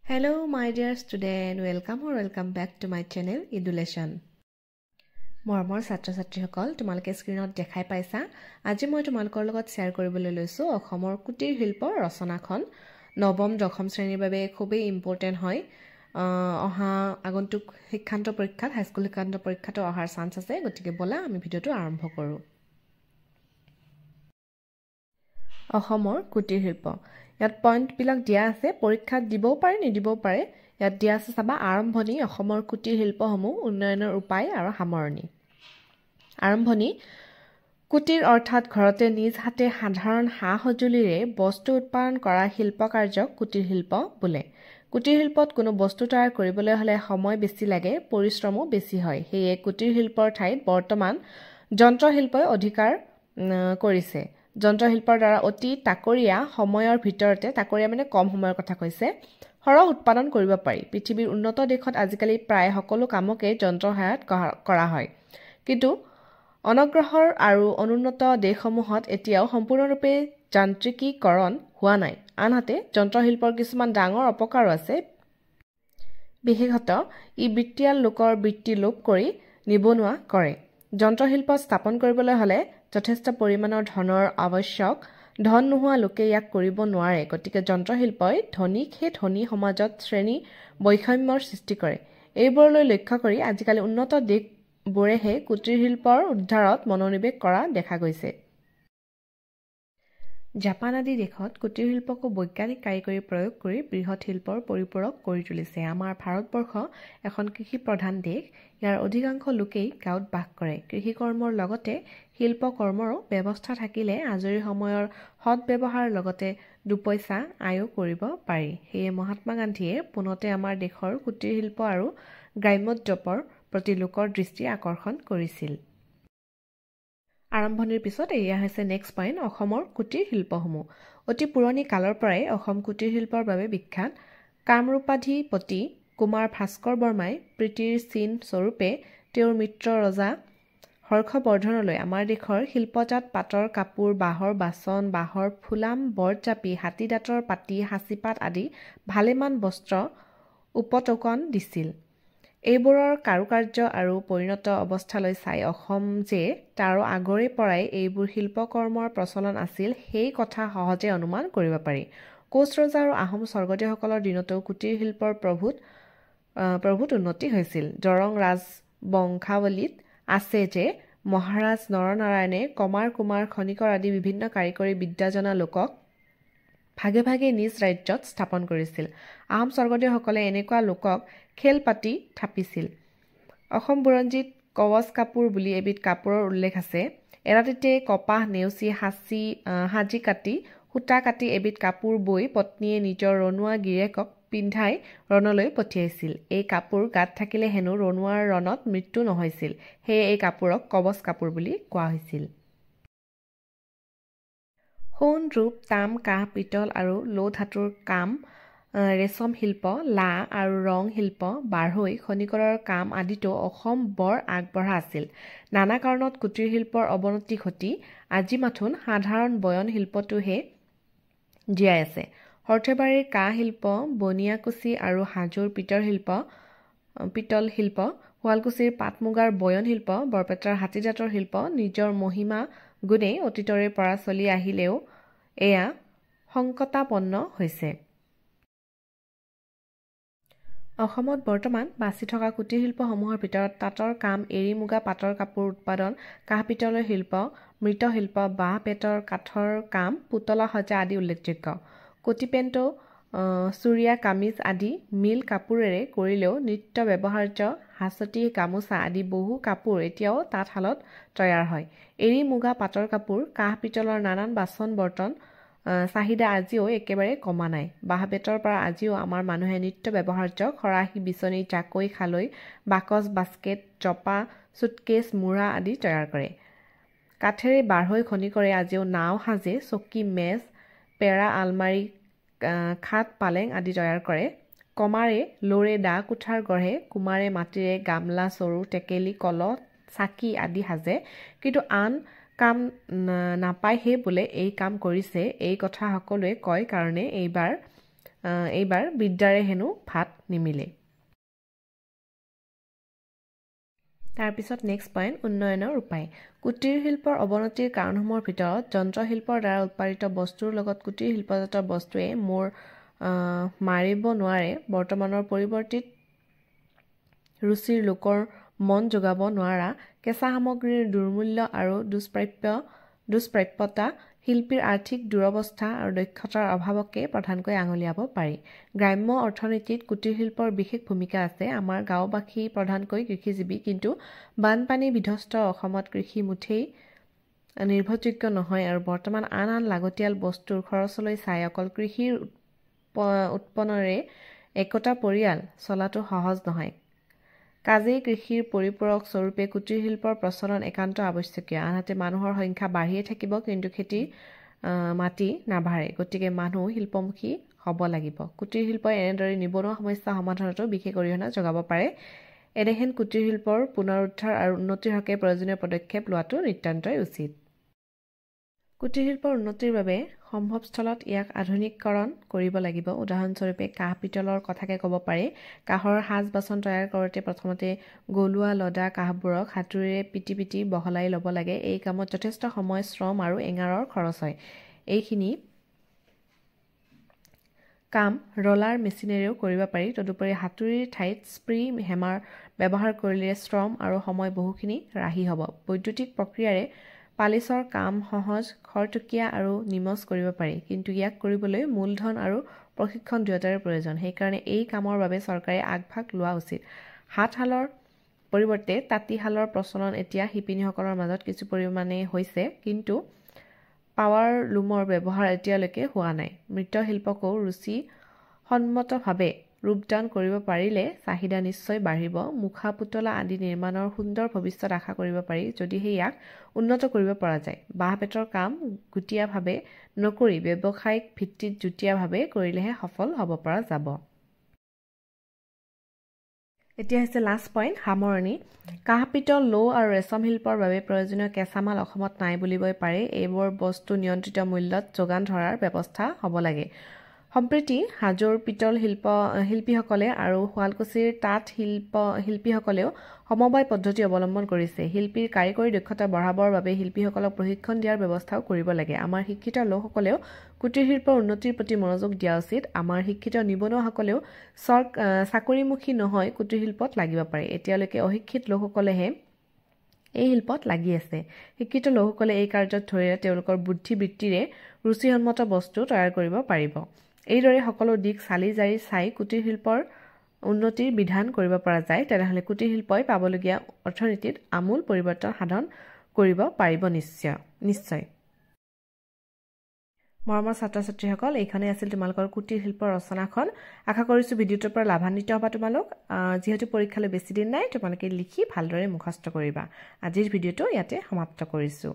Hello my dear student, welcome back to my channel Education. মৰমৰ ছাত্ৰ-ছাত্ৰীসকল তোমালোকে স্ক্ৰীনত দেখাই পাইছা আজি মই তোমালোকৰ লগত শেয়াৰ কৰিবলৈ লৈছো অসমৰ কুটিৰ শিল্প ৰচনাখন নৱম দশম শ্ৰেণীৰ বাবে খুবেই ইম্পৰ্টেন্ট হয় অহা আগন্তুক শিক্ষান্ত পৰীক্ষাত হাইস্কুল শিক্ষান্ত পৰীক্ষাটো অহাৰ চান্স আছে গতিকে বলা আমি ভিডিওটো আৰম্ভ কৰো অসমৰ কুটিৰ শিল্প ইয়াত পইণ্ট বিলাক দিয়া আছে পৰীক্ষাত দিবও পাৰে নিদিবও পাৰে ইয়াত দিয়া আছে চাবা আৰম্ভণি অসমৰ কুটিৰ শিল্পসমূহ উন্নয়নৰ উপায় আৰু সামৰণি আৰম্ভণি কুটিৰ অৰ্থাৎ ঘৰতে নিজ হাতে সাধাৰণ সা-সঁজুলিৰে বস্তু উৎপাদন কৰা শিল্প কাৰ্যক কুটিৰ শিল্প বোলে কুটিৰ শিল্পত কোনো বস্তু তৈয়াৰ কৰিবলৈ হলে সময় বেছি লাগে পৰিশ্ৰমও বেছি হয় হেয়ে কুটিৰ শিল্পৰ ঠাইত বৰ্তমান যন্ত্ৰ শিল্পই অধিকাৰ কৰিছে যন্ত্ৰ শিল্পৰ দ্বাৰা অতি তাকৰীয়া সময়ৰ ভিতৰতে তাকৰীয়া মানে কম সময়ৰ কথা কৈছে হৰহ উৎপাদন কৰিব পাৰি পৃথিৱীৰ উন্নত দেশত আজিকালি প্ৰায় সকলো কামকে যন্ত্ৰৰ সহায়ত কৰা হয় কিন্তু অনগ্ৰহৰ আৰু অনুন্নত দেশসমূহত এতিয়াও সম্পূৰ্ণৰূপে যান্ত্ৰিকীকৰণ হোৱা নাই আনহাতে যন্ত্ৰ শিল্পৰ কিছুমান ডাঙৰ অপকাৰো আছে বিশেষত ই বৃত্তিয়াল লোকৰ বৃত্তি লোপ কৰি নিবনুৱা কৰে যন্ত্ৰ শিল্প স্থাপন কৰিবলৈ হলে যথেষ্ট পৰিমাণৰ ধনৰ আৱশ্যক ধন নোহোৱা লোকে ইয়াক কৰিব নোৱাৰে গতিকে যন্ত্ৰ শিল্পই ধনী সমাজত শ্ৰেণী বৈষম্যৰ সৃষ্টি কৰে এইবোৰলৈ লক্ষ্য কৰি আজিকালি উন্নত দেশবোৰেহে কুটিৰ শিল্পৰ উদ্ধাৰত মনোনিৱেশ কৰা দেখা গৈছে জাপান আদি দেশত কুটিৰ শিল্পক বৈজ্ঞানিক কাৰিকৰী প্ৰয়োগ কৰি বৃহৎ শিল্পৰ পৰিপূৰক কৰি তুলিছে আমাৰ ভাৰতবৰ্ষ এখন কৃষি প্ৰধান দেশ ইয়াৰ অধিকাংশ লোকেই গাঁৱত বাস কৰে কৃষি কৰ্মৰ লগতে শিল্প কৰ্মৰো ব্যৱস্থা থাকিলে আজৰি সময়ৰ সৎ ব্যৱহাৰ লগতে দুপইচা আয়ো কৰিব পাৰি হেয়ে মহাত্মা গান্ধীয়ে পুনতে আমাৰ দেশৰ কুটিৰ শিল্প আৰু গ্ৰাম্যোদ্যোগৰ প্ৰতি লোকৰ দৃষ্টি আকৰ্ষণ কৰিছিল আৰম্ভণিৰ পিছত এয়া হৈছে নেক্সট পইণ্ট অসমৰ কুটিৰ শিল্পসমূহ অতি পুৰণি কালৰ পৰাই অসম কুটিৰ শিল্পৰ বাবে বিখ্যাত কামৰূপাধিপতি কুমাৰ ভাস্কৰ বৰ্মাই প্ৰীতিৰ চিন স্বৰূপে তেওঁৰ মিত্ৰ ৰজা হৰ্ষবৰ্ধনলৈ আমাৰ দেশৰ শিল্পজাত পাটৰ কাপোৰ বাঁহৰ বাচন বাঁহৰ ফুলাম বৰজাপি হাতীদাঁতৰ পাতি সাঁচিপাত আদি ভালেমান বস্ত্ৰ উপটকন দিছিল এইবোৰৰ কাৰুকাৰ্য আৰু পৰিণত অৱস্থালৈ চাই অসম যে তাৰ আগৰে পৰাই এইবোৰ শিল্পকৰ্মৰ প্ৰচলন আছিল সেই কথা সহজে অনুমান কৰিব পাৰি কোচ ৰজা আৰু আহোম স্বৰ্গদেউসকলৰ দিনতো কুটিৰ শিল্পৰ প্ৰভূত উন্নতি হৈছিল দৰং ৰাজবংশাৱলীত আছে যে মহাৰাজ নৰনাৰায়ণে কুমাৰ খনিকৰ আদি বিভিন্ন কাৰিকৰী বিদ্যা জনা লোকক ভাগে ভাগে নিজ ৰাজ্যত স্থাপন কৰিছিল আহোম স্বৰ্গদেউসকলে এনেকুৱা লোকক খেল পাতি থাপিছিল অসম বুৰঞ্জীত কৱচ কাপোৰ বুলি এবিধ কাপোৰৰ উল্লেখ আছে এৰাতিতে কপাহ নেওচি সাজি কাটি সূতা কাটি এবিধ কাপোৰ বৈ পত্নীয়ে নিজৰ ৰণুৱা গিৰিয়েকক পিন্ধাই ৰণলৈ পঠিয়াইছিল এই কাপোৰ গাত থাকিলে হেনো ৰণুৱাৰ ৰণত মৃত্যু নহৈছিল সেয়ে এই কাপোৰক কৱচ কাপোৰ বুলি কোৱা হৈছিল সোণ ৰূপ তাম কাঁহ পিতল আৰু লো ধাতুৰ কাম ৰেচম শিল্প লা আৰু ৰং শিল্প বাঢ়ৈ খনিকৰৰ কাম আদিতো অসম বৰ আগবঢ়া আছিল নানা কাৰণত কুটিৰ শিল্পৰ অৱনতি ঘটি আজি মাথোন সাধাৰণ বয়ন শিল্পটোহে জীয়াই আছে সৰ্থেবাৰীৰ কাঁহ শিল্প বনিয়াকুছি আৰু হাজোৰ পিতল শিল্প শুৱালকুছিৰ পাট মুগাৰ বয়ন শিল্প বৰপেটাৰ হাতীদাঁতৰ শিল্প নিজৰ মহিমা গুণে অতীতৰে পৰা চলি আহিলেও এয়া সংকটাপন্ন হৈছে অসমত বৰ্তমান বাছি থকা কুটিৰ শিল্পসমূহৰ ভিতৰত তাঁতৰ কাম এৰী মুগা পাটৰ কাপোৰ উৎপাদন কাঁহ পিতলৰ শিল্প মৃৎশিল্প বাঁহ বেতৰ কাঠৰ কাম পুতলা সজা আদি উল্লেখযোগ্য কটিপেণ্টো চুৰিয়া কামিজ আদি মিল কাপোৰেৰে কৰিলেও নিত্য ব্যৱহাৰ্য হাঁচতি গামোচা আদি বহু কাপোৰ এতিয়াও তাঁতশালত তৈয়াৰ হয় এৰী মুগা পাটৰ কাপোৰ কাঁহ পিতলৰ নানান বাচন বৰ্তন চাহিদা আজিও একেবাৰে কমা নাই বাঁহ বেতৰ পৰা আজিও আমাৰ মানুহে নিত্য ব্যৱহাৰ্য খৰাহী বিচনী জাকৈ খালৈ বাকচ বাস্কেট জপা চুটকেছ মূৰা আদি তৈয়াৰ কৰে কাঠেৰে বাঢ়ৈ খনিকৰে আজিও নাও সাজে চকী মেজ পেৰা আলমাৰি খাট পালেং আদি তৈয়াৰ কৰে কমাৰে লোৰে দা কুঠাৰ গঢ়ে কুমাৰে মাটিৰে গামলা চৰু টেকেলি কলহ চাকি আদি সাজে কিন্তু আন কাম নাপায়হে বোলে এই কাম কৰিছে এই কথা সকলোৱে কয় কাৰণে এইবাৰ এইবাৰ বিদ্যাৰে হেনো ভাত নিমিলে তাৰ পিছত নেক্সট পইণ্ট উন্নয়নৰ উপায় কুটিৰ শিল্পৰ অৱনতিৰ কাৰণসমূহৰ ভিতৰত যন্ত্ৰশিল্পৰ দ্বাৰা উৎপাদিত বস্তুৰ লগত কুটিৰ শিল্পজাত বস্তুৱে মোৰ মাৰিব নোৱাৰে বৰ্তমানৰ পৰিৱৰ্তিত ৰুচিৰ লোকৰ মন যোগাব নোৱাৰা কেঁচা সামগ্ৰীৰ দুৰ্মূল্য আৰু দুষ্প্ৰাপ্যতা শিল্পীৰ আৰ্থিক দুৰৱস্থা আৰু দক্ষতাৰ অভাৱকে প্ৰধানকৈ আঙুলিয়াব পাৰি গ্ৰাম্য অৰ্থনীতিত কুটিৰ শিল্পৰ বিশেষ ভূমিকা আছে আমাৰ গাঁওবাসী প্ৰধানকৈ কৃষিজীৱী কিন্তু বানপানী বিধ্বস্ত অসমত কৃষি মুঠেই নিৰ্ভৰযোগ্য নহয় আৰু বৰ্তমান আন লাগতিয়াল বস্তুৰ খৰচলৈ চাই অকল কৃষিৰ উৎপন্নৰে একোটা পৰিয়াল চলাটো সহজ নহয় কাজেই কৃষিৰ পৰিপূৰক স্বৰূপে কুটিৰ শিল্পৰ প্ৰচলন একান্ত আৱশ্যকীয় আনহাতে মানুহৰ সংখ্যা বাঢ়িয়ে থাকিব কিন্তু খেতিৰ মাটি নাবাঢ়ে গতিকে মানুহ শিল্পমুখী হ'ব লাগিব কুটিৰ শিল্পই এনেদৰে নিবনুৱা সমস্যা সমাধানতো বিশেষ অৰিহণা যোগাব পাৰে এনেহেন কুটিৰ শিল্পৰ পুনৰুদ্ধাৰ আৰু উন্নতিৰ হকে প্ৰয়োজনীয় পদক্ষেপ লোৱাটো নিতান্তই উচিত কুটিৰ শিল্পৰ উন্নতিৰ বাবে সম্ভৱস্থলত ইয়াক আধুনিকৰণ কৰিব লাগিব উদাহৰণস্বৰূপে কাঁহ পিতলৰ কথাকে ক'ব পাৰি কাঁহৰ সাজ বাচন তৈয়াৰ কৰোঁতে প্ৰথমতে গলুৱা লদা কাঁহবোৰক হাতুৰিৰে পিটি বহলাই ল'ব লাগে এই কামত যথেষ্ট সময় শ্ৰম আৰু এঙাৰৰ খৰচ হয় এইখিনি কাম ৰলাৰ মেচিনেৰেও কৰিব পাৰি তদুপৰি হাতুৰিৰ ঠাইত স্প্ৰি হেমাৰ ব্যৱহাৰ কৰিলে শ্ৰম আৰু সময় বহুখিনি ৰাহি হ'ব বৈদ্যুতিক প্ৰক্ৰিয়াৰে পালিচৰ কাম সহজ খৰতকীয়া আৰু নিমজ কৰিব পাৰি কিন্তু ইয়াক কৰিবলৈ মূলধন আৰু প্ৰশিক্ষণ দুয়োটাৰে প্ৰয়োজন সেইকাৰণে এই কামৰ বাবে চৰকাৰে আগভাগ লোৱা উচিত হাতশালৰ পৰিৱৰ্তে তাঁতীশালৰ প্ৰচলন এতিয়া শিপিনীসকলৰ মাজত কিছু পৰিমাণে হৈছে কিন্তু পাৱাৰ লুমৰ ব্যৱহাৰ এতিয়ালৈকে হোৱা নাই মৃৎশিল্পকো ৰুচিসন্মতভাৱে ৰূপদান কৰিব পাৰিলে চাহিদা নিশ্চয় বাঢ়িব মুখা পুতলা আদি নিৰ্মাণৰ সুন্দৰ ভৱিষ্যত আশা কৰিব পাৰি যদিহে ইয়াক উন্নত কৰিব পৰা যায় বাঁহ বেতৰ কাম গুটীয়াভাৱে নকৰি ব্যৱসায়িক ভিত্তিত যুটীয়াভাৱে কৰিলেহে সফল হ'ব পৰা যাব এতিয়া হৈছে লাষ্ট পইণ্ট সামৰণি কাঁহ পিতল লো আৰু ৰেচম শিল্পৰ বাবে প্ৰয়োজনীয় কেঁচামাল অসমত নাই বুলিবই পাৰে এইবোৰ বস্তু নিয়ন্ত্ৰিত মূল্যত যোগান ধৰাৰ ব্যৱস্থা হ'ব লাগে সম্প্ৰতি হাজোৰ পিতল শিল্পীসকলে আৰু শুৱালকুছিৰ তাঁত শিল্পীসকলেও সমবায় পদ্ধতি অৱলম্বন কৰিছে শিল্পীৰ কাৰিকৰী দক্ষতা বঢ়াবৰ বাবে শিল্পীসকলক প্ৰশিক্ষণ দিয়াৰ ব্যৱস্থাও কৰিব লাগে আমাৰ শিক্ষিত লোকসকলেও কুটিৰ শিল্পৰ উন্নতিৰ প্ৰতি মনোযোগ দিয়া উচিত আমাৰ শিক্ষিত নিবনুৱাসকলেও চাকৰিমুখী নহয় কুটিৰ শিল্পত লাগিব পাৰে এতিয়ালৈকে অশিক্ষিত লোকসকলেহে এই শিল্পত লাগি আছে শিক্ষিত লোকসকলে এই কাৰ্যত ধৰিলে তেওঁলোকৰ বুদ্ধিবৃত্তিৰে ৰুচিসন্মত বস্তু তৈয়াৰ কৰিব পাৰিব এইদৰে সকলো দিশ চালি জাৰি চাই কুটিৰ শিল্পৰ উন্নতিৰ বিধান কৰিব পৰা যায় তেনেহ'লে কুটিৰ শিল্পই পাবলগীয়া অৰ্থনীতিত আমূল পৰিৱৰ্তন সাধন কৰিব পাৰিব নিশ্চয় মৰমৰ ছাত্ৰ-ছাত্ৰীসকল এইখনেই আছিল তোমালোকৰ কুটিৰ শিল্পৰ ৰচনাখন আশা কৰিছোঁ ভিডিঅ'টোৰ পৰা লাভান্বিত হ'বা তোমালোক যিহেতু পৰীক্ষালৈ বেছি দিন নাই তোমালোকে লিখি ভালদৰে মুখস্থ কৰিবা আজিৰ ভিডিঅ'টো ইয়াতে সমাপ্ত কৰিছোঁ